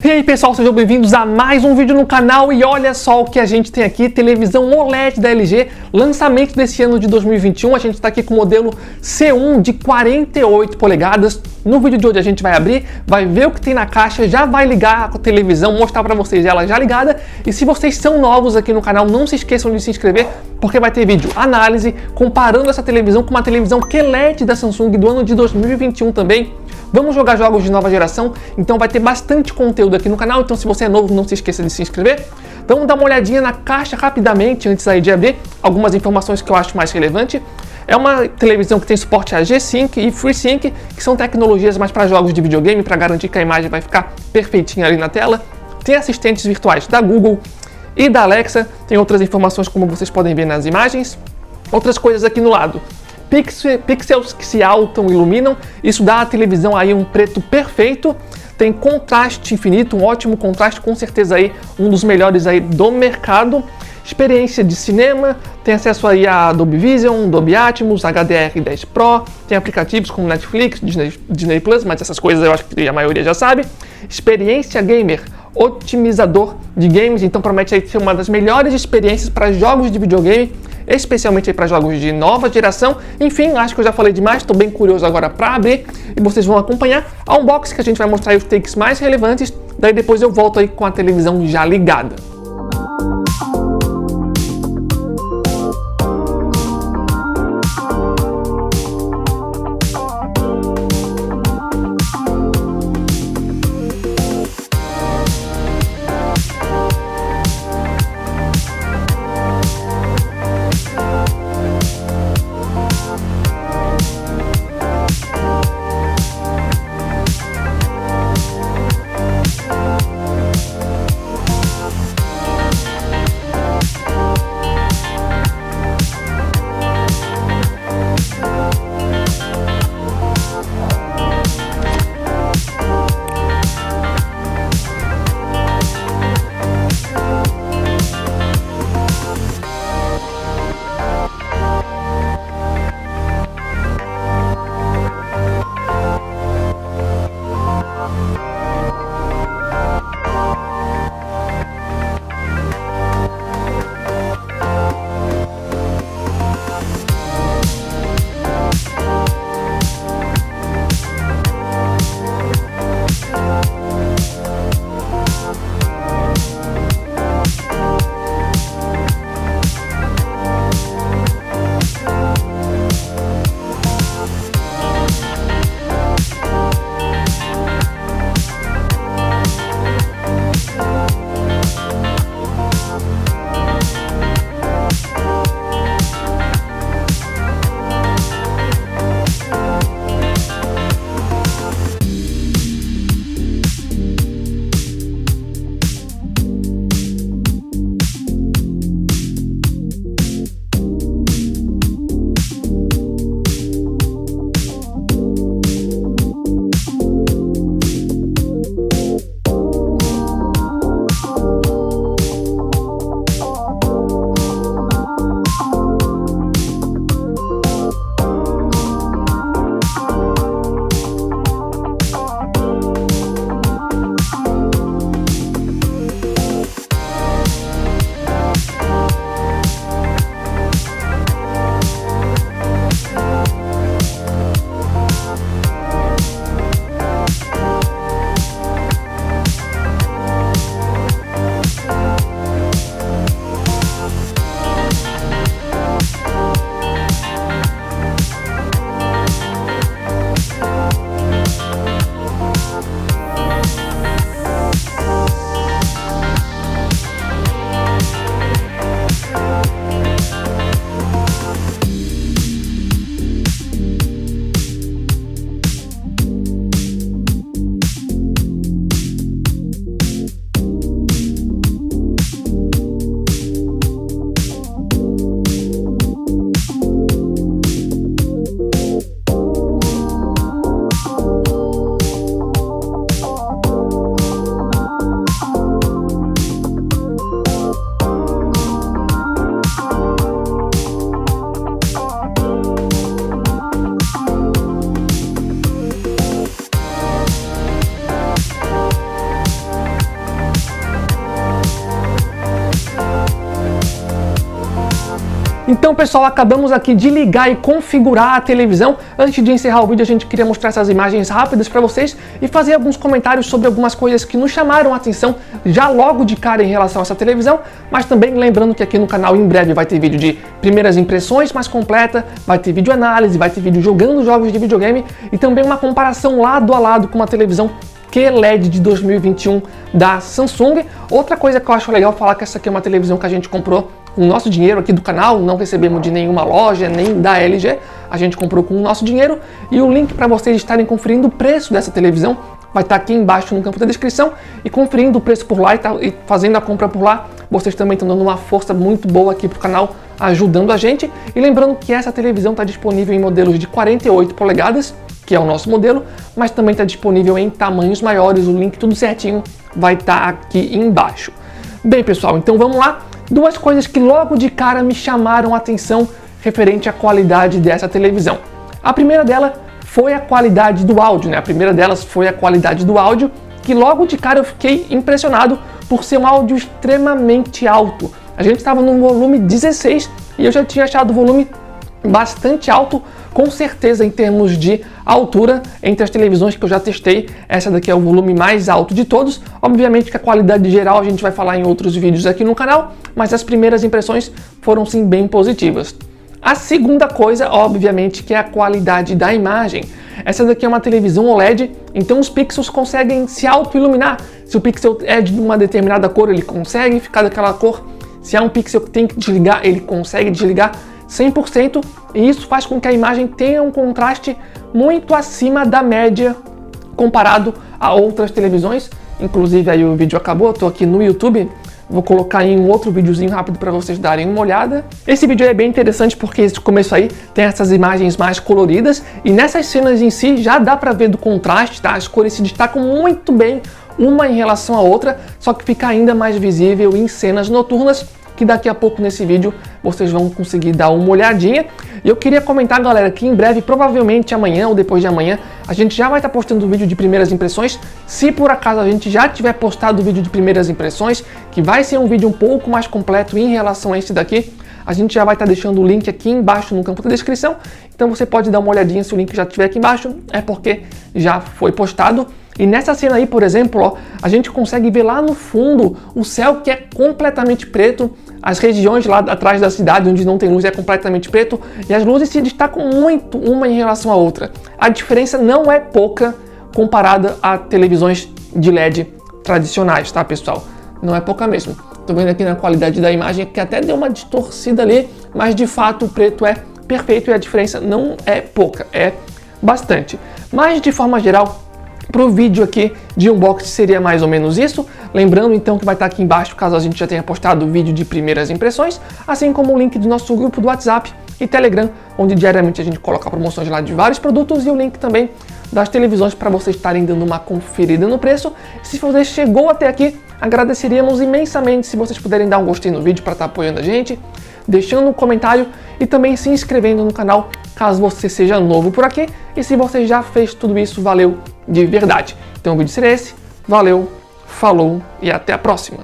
E aí pessoal, sejam bem-vindos a mais um vídeo no canal e olha só o que a gente tem aqui, televisão OLED da LG, lançamento desse ano de 2021, a gente está aqui com o modelo C1 de 48 polegadas, no vídeo de hoje a gente vai abrir, vai ver o que tem na caixa, já vai ligar a televisão, mostrar para vocês ela já ligada e se vocês são novos aqui no canal, não se esqueçam de se inscrever porque vai ter vídeo análise comparando essa televisão com uma televisão QLED da Samsung do ano de 2021 também. Vamos jogar jogos de nova geração, então vai ter bastante conteúdo aqui no canal, então se você é novo, não se esqueça de se inscrever. Vamos dar uma olhadinha na caixa rapidamente, antes aí de abrir, algumas informações que eu acho mais relevante. É uma televisão que tem suporte a G-Sync e FreeSync, que são tecnologias mais para jogos de videogame, para garantir que a imagem vai ficar perfeitinha ali na tela. Tem assistentes virtuais da Google e da Alexa, tem outras informações como vocês podem ver nas imagens. Outras coisas aqui no lado. Pixels que se iluminam, isso dá à televisão aí um preto perfeito, tem contraste infinito, um ótimo contraste, com certeza aí um dos melhores aí do mercado. Experiência de cinema, tem acesso aí a Dolby Vision, Dolby Atmos, HDR10 Pro, tem aplicativos como Netflix, Disney Plus, mas essas coisas eu acho que a maioria já sabe. Experiência gamer, otimizador de games, então promete aí ser uma das melhores experiências para jogos de videogame, especialmente para jogos de nova geração. Enfim, acho que eu já falei demais, estou bem curioso agora para abrir e vocês vão acompanhar a unboxing que a gente vai mostrar aí os takes mais relevantes, daí depois eu volto aí com a televisão já ligada. Então, pessoal, acabamos aqui de ligar e configurar a televisão. Antes de encerrar o vídeo, a gente queria mostrar essas imagens rápidas para vocês e fazer alguns comentários sobre algumas coisas que nos chamaram a atenção já logo de cara em relação a essa televisão, mas também lembrando que aqui no canal em breve vai ter vídeo de primeiras impressões mais completa, vai ter vídeo análise, vai ter vídeo jogando jogos de videogame e também uma comparação lado a lado com uma televisão QLED de 2021 da Samsung. Outra coisa que eu acho legal falar que essa aqui é uma televisão que a gente comprou com o nosso dinheiro aqui do canal, não recebemos de nenhuma loja, nem da LG, a gente comprou com o nosso dinheiro, e o link para vocês estarem conferindo o preço dessa televisão vai estar aqui embaixo no campo da descrição, e conferindo o preço por lá e fazendo a compra por lá, vocês também estão dando uma força muito boa aqui pro canal, ajudando a gente. E lembrando que essa televisão está disponível em modelos de 48 polegadas, que é o nosso modelo, mas também está disponível em tamanhos maiores, o link tudo certinho vai estar aqui embaixo. Bem, pessoal, então vamos lá. Duas coisas que logo de cara me chamaram a atenção referente à qualidade dessa televisão. A primeira dela foi a qualidade do áudio, né? A primeira delas foi a qualidade do áudio, que logo de cara eu fiquei impressionado por ser um áudio extremamente alto. A gente estava no volume 16 e eu já tinha achado o volume bastante alto, com certeza em termos de altura, entre as televisões que eu já testei, essa daqui é o volume mais alto de todos. Obviamente que a qualidade geral a gente vai falar em outros vídeos aqui no canal, mas as primeiras impressões foram sim bem positivas. A segunda coisa, obviamente, que é a qualidade da imagem. Essa daqui é uma televisão OLED, então os pixels conseguem se auto-iluminar. Se o pixel é de uma determinada cor, ele consegue ficar daquela cor. Se há um pixel que tem que desligar, ele consegue desligar 100%, e isso faz com que a imagem tenha um contraste muito acima da média comparado a outras televisões. Inclusive aí o vídeo acabou, eu tô aqui no YouTube, vou colocar em um outro videozinho rápido para vocês darem uma olhada. Esse vídeo é bem interessante porque esse começo aí tem essas imagens mais coloridas e nessas cenas em si já dá para ver do contraste, tá? As cores se destacam muito bem uma em relação à outra, só que fica ainda mais visível em cenas noturnas, que daqui a pouco nesse vídeo vocês vão conseguir dar uma olhadinha. E eu queria comentar, galera, que em breve, provavelmente amanhã ou depois de amanhã, a gente já vai estar postando o vídeo de primeiras impressões. Se por acaso a gente já tiver postado o vídeo de primeiras impressões, que vai ser um vídeo um pouco mais completo em relação a esse daqui, a gente já vai estar deixando o link aqui embaixo no campo da descrição. Então você pode dar uma olhadinha se o link já estiver aqui embaixo, é porque já foi postado. E nessa cena aí, por exemplo, ó, a gente consegue ver lá no fundo o céu que é completamente preto, as regiões lá atrás da cidade onde não tem luz é completamente preto e as luzes se destacam muito uma em relação à outra. A diferença não é pouca comparada a televisões de LED tradicionais, tá, pessoal? Não é pouca mesmo. Tô vendo aqui na qualidade da imagem que até deu uma distorcida ali, mas de fato o preto é perfeito e a diferença não é pouca, é bastante. Mas de forma geral, para o vídeo aqui de unboxing seria mais ou menos isso. Lembrando então que vai estar aqui embaixo caso a gente já tenha postado o vídeo de primeiras impressões, assim como o link do nosso grupo do WhatsApp e Telegram, onde diariamente a gente coloca promoções lá de vários produtos, e o link também das televisões para vocês estarem dando uma conferida no preço. Se você chegou até aqui, agradeceríamos imensamente se vocês puderem dar um gostei no vídeo para estar apoiando a gente, deixando um comentário e também se inscrevendo no canal caso você seja novo por aqui. E se você já fez tudo isso, valeu de verdade. Então o vídeo será esse, valeu, falou e até a próxima!